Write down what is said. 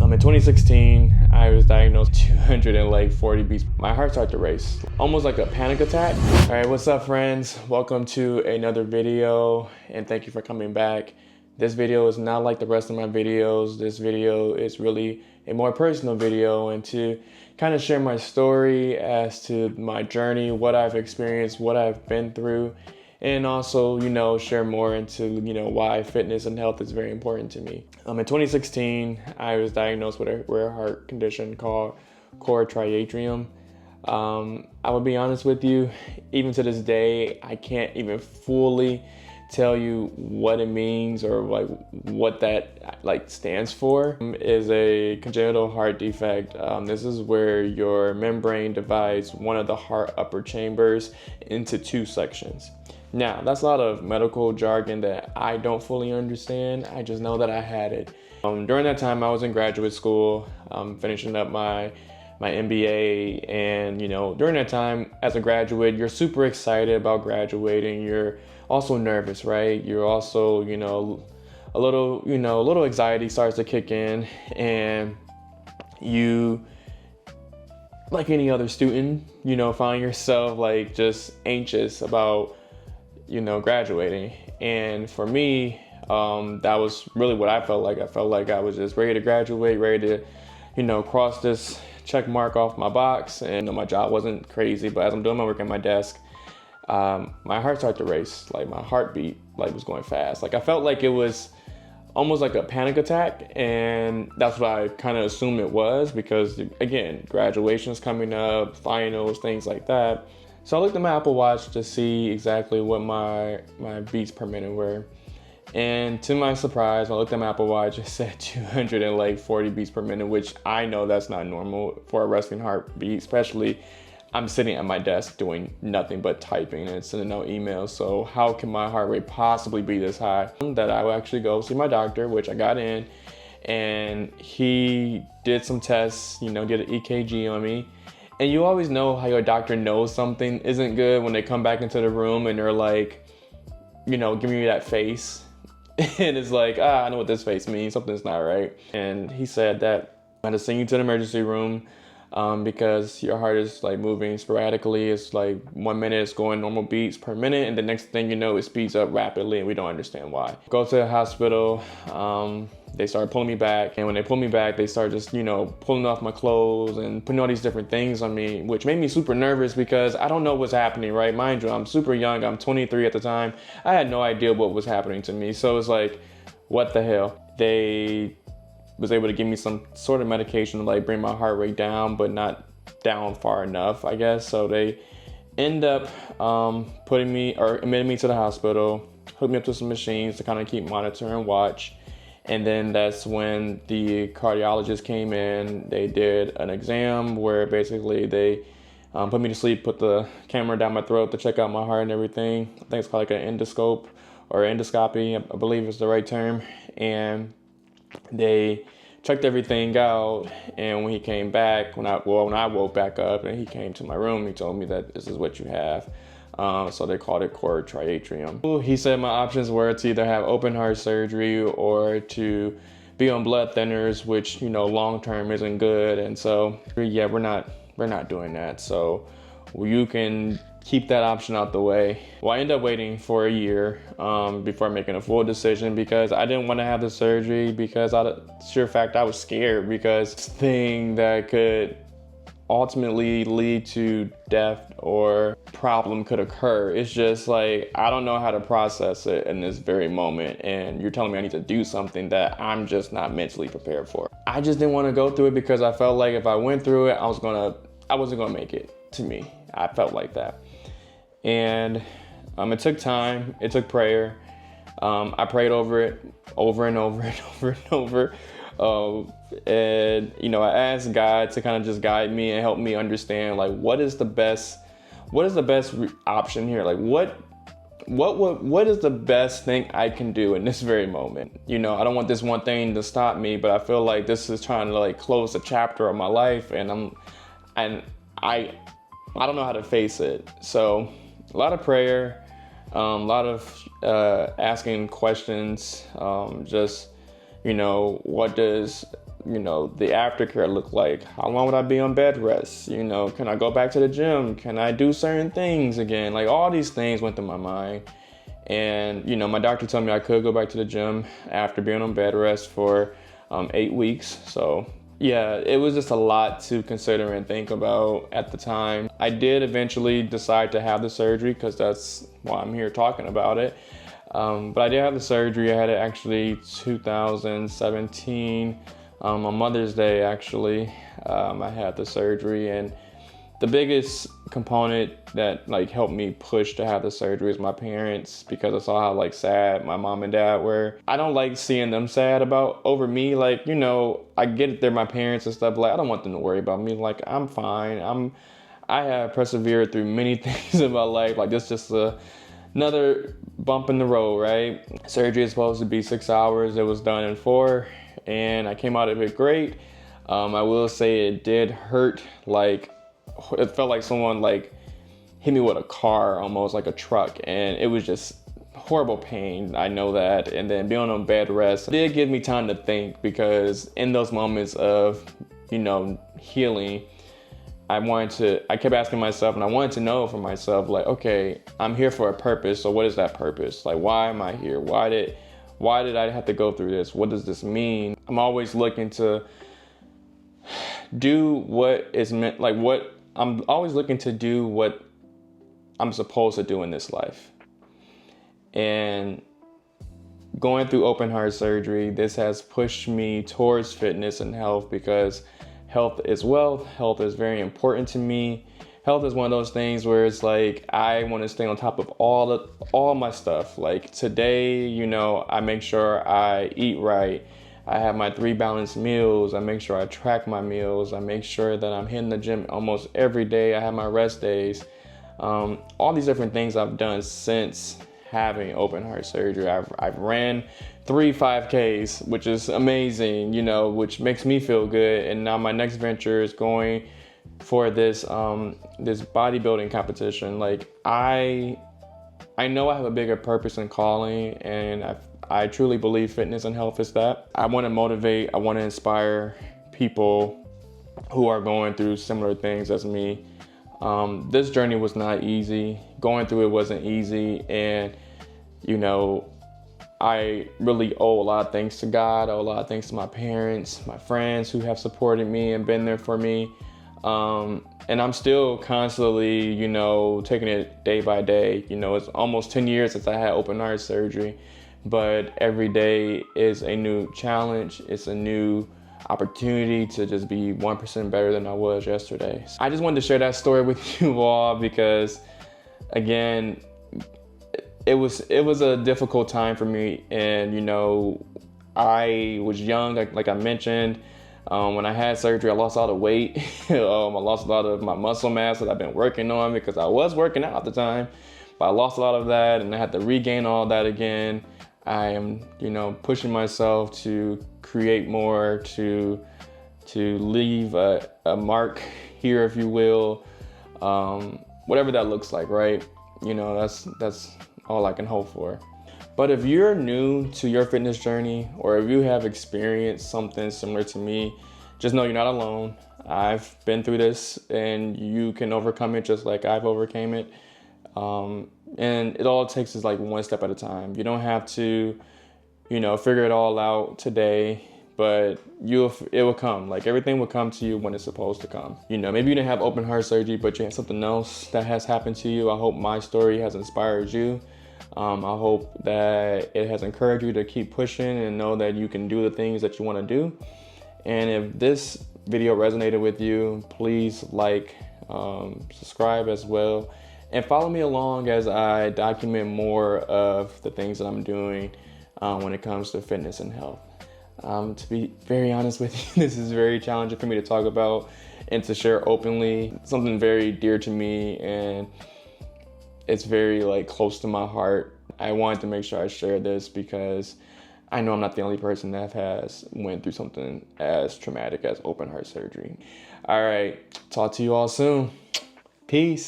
In 2016, I was diagnosed 240 beats. My heart started to race, almost like a panic attack. All right, what's up, friends? Welcome to another video, and thank you for coming back. This video is not like the rest of my videos. This video is really a more personal video, and to kind of share my story as to my journey, what I've experienced, what I've been through, and also, share more into, why fitness and health is very important to me. In 2016, I was diagnosed with a rare heart condition called core triatrium. I will be honest with you, even to this day, I can't even fully tell you what it means or what that stands for. Is a congenital heart defect. This is where your membrane divides one of the heart upper chambers into two sections. Now, that's a lot of medical jargon that I don't fully understand. I just know that I had it. During that time, I was in graduate school, finishing up my MBA, and during that time as a graduate, you're super excited about graduating. You're also nervous, right? You're also, a little anxiety starts to kick in, and you, like any other student, find yourself just anxious about graduating. And for me, that was really what I felt like. I felt like I was just ready to graduate, ready to, cross this check mark off my box. And my job wasn't crazy, but as I'm doing my work at my desk, my heart started to race. My heartbeat was going fast. I felt like it was almost like a panic attack, and that's what I kind of assumed it was, because again, graduation's coming up, finals, things like that. So I looked at my Apple Watch to see exactly what my beats per minute were. And to my surprise, when I looked at my Apple Watch, it said 240 beats per minute, which I know that's not normal for a resting heartbeat, especially I'm sitting at my desk doing nothing but typing and sending out emails. So how can my heart rate possibly be this high? That I would actually go see my doctor, which I got in, and he did some tests, did an EKG on me. And you always know how your doctor knows something isn't good when they come back into the room and they're giving you that face. And it's I know what this face means, something's not right. And he said that I had to send you to the emergency room because your heart is moving sporadically. It's 1 minute it's going normal beats per minute, and the next thing you know, it speeds up rapidly, and we don't understand why. Go to the hospital. They started pulling me back, and when they pulled me back, they started just, pulling off my clothes and putting all these different things on me, which made me super nervous because I don't know what's happening, right? Mind you, I'm super young. I'm 23 at the time. I had no idea what was happening to me. So it's what the hell? They was able to give me some sort of medication to bring my heart rate down, but not down far enough, I guess. So they end up admitting me to the hospital, hooked me up to some machines to kind of keep monitoring and watch. And then that's when the cardiologist came in. They did an exam where basically they put me to sleep, put the camera down my throat to check out my heart and everything. I think it's called an endoscope or endoscopy, I believe is the right term. And they checked everything out. And when he came back, when I woke back up and he came to my room, he told me that this is what you have. So they called it core triatrium. He said my options were to either have open heart surgery or to be on blood thinners, which, long term isn't good. And so, yeah, we're not doing that. So you can keep that option out the way. Well, I ended up waiting for a year before making a full decision, because I didn't want to have the surgery, because sheer fact I was scared, because this thing that could ultimately lead to death or problem could occur. It's just I don't know how to process it in this very moment, and you're telling me I need to do something that I'm just not mentally prepared for. I just didn't want to go through it, because I felt like if I went through it, I wasn't gonna make it. To me, I felt like that. And it took time, it took prayer. I prayed over it over and over and over and over. And I asked God to kind of just guide me and help me understand what is the best option here. What is the best thing I can do in this very moment? I don't want this one thing to stop me, but I feel like this is trying to close a chapter of my life, and I don't know how to face it. So a lot of prayer, a lot of asking questions, just, what does you know, the aftercare look like? How long would I be on bed rest? You know, can I go back to the gym? Can I do certain things again? Like, all these things went through my mind. And, you know, my doctor told me I could go back to the gym after being on bed rest for 8 weeks. So yeah, it was just a lot to consider and think about at the time. I did eventually decide to have the surgery because that's why I'm here talking about it. But I did have the surgery. I had it actually 2017, on Mother's Day actually. I had the surgery, and the biggest component that like helped me push to have the surgery is my parents, because I saw how like sad my mom and dad were. I don't like seeing them sad over me. Like, you know, I get it, they're my parents and stuff, but like, I don't want them to worry about me. Like, I'm fine. I have persevered through many things in my life. Like, this just another bump in the road, right? Surgery is supposed to be 6 hours. It was done in 4, and I came out of it great. I will say it did hurt. Like, it felt like someone like hit me with a car, almost like a truck, and it was just horrible pain. I know that. And then being on bed rest did give me time to think, because in those moments of, you know, healing, I kept asking myself, and I wanted to know for myself, like, okay, I'm here for a purpose. So what is that purpose? Like, why am I here? Why did I have to go through this? What does this mean? I'm always looking to do what is meant, like I'm always looking to do what I'm supposed to do in this life. And going through open heart surgery, this has pushed me towards fitness and health, because health is wealth. Health is very important to me. Health is one of those things where it's like, I want to stay on top of all my stuff. Like today, you know, I make sure I eat right. I have my 3 balanced meals. I make sure I track my meals. I make sure that I'm hitting the gym almost every day. I have my rest days. All these different things I've done since having open heart surgery. I've ran 3 5Ks, which is amazing, you know, which makes me feel good. And now my next venture is going for this bodybuilding competition. Like, I know I have a bigger purpose and calling, and I truly believe fitness and health is that. I want to motivate, I want to inspire people who are going through similar things as me. This journey was not easy. Going through it wasn't easy. And, you know, I really owe a lot of thanks to God. I owe a lot of thanks to my parents, my friends who have supported me and been there for me. And I'm still constantly, you know, taking it day by day. You know, it's almost 10 years since I had open heart surgery. But every day is a new challenge. It's a new opportunity to just be 1% better than I was yesterday. I just wanted to share that story with you all, because again, it was a difficult time for me. And, you know, I was young, like I mentioned. When I had surgery, I lost a lot of weight. I lost a lot of my muscle mass that I've been working on, because I was working out at the time, but I lost a lot of that, and I had to regain all that again. I am, you know, pushing myself to create more, to leave a mark here, if you will, whatever that looks like, right? You know, that's all I can hope for. But if you're new to your fitness journey, or if you have experienced something similar to me, just know you're not alone. I've been through this, and you can overcome it just like I've overcame it. And it all takes is like one step at a time. You don't have to, you know, figure it all out today, but it will come. Like, everything will come to you when it's supposed to come. You know, maybe you didn't have open heart surgery, but you had something else that has happened to you. I hope my story has inspired you. I hope that it has encouraged you to keep pushing and know that you can do the things that you want to do. And if this video resonated with you, please like, subscribe as well. And follow me along as I document more of the things that I'm doing when it comes to fitness and health. To be very honest with you, this is very challenging for me to talk about and to share openly. Something very dear to me, and it's very like close to my heart. I wanted to make sure I share this because I know I'm not the only person that has went through something as traumatic as open heart surgery. All right, talk to you all soon. Peace.